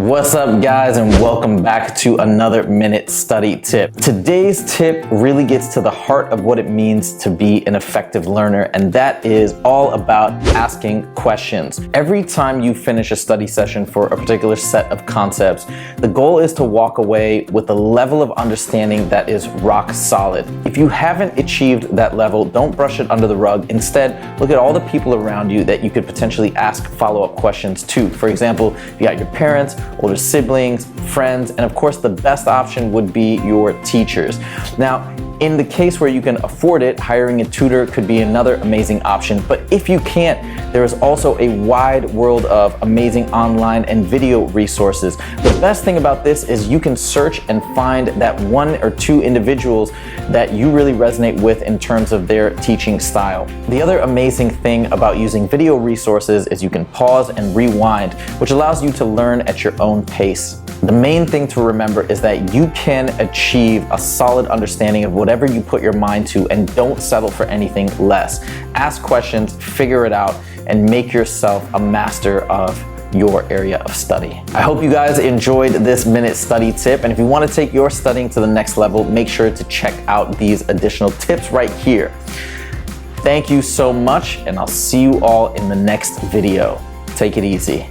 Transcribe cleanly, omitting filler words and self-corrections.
What's up, guys, and welcome back to another minute study tip. Today's tip really gets to the heart of what it means to be an effective learner, and that is all about asking questions. Every time you finish a study session for a particular set of concepts, the goal is to walk away with a level of understanding that is rock solid. If you haven't achieved that level, don't brush it under the rug. Instead, look at all the people around you that you could potentially ask follow-up questions to. For example, you got your parents, older siblings, friends, and of course the best option would be your teachers. Now, in the case where you can afford it, hiring a tutor could be another amazing option. But if you can't, there is also a wide world of amazing online and video resources. The best thing about this is you can search and find that one or two individuals that you really resonate with in terms of their teaching style. The other amazing thing about using video resources is you can pause and rewind, which allows you to learn at your own pace. The main thing to remember is that you can achieve a solid understanding of whatever you put your mind to, and don't settle for anything less. Ask questions, figure it out, and make yourself a master of your area of study. I hope you guys enjoyed this minute study tip, and if you want to take your studying to the next level, make sure to check out these additional tips right here. Thank you so much, and I'll see you all in the next video. Take it easy.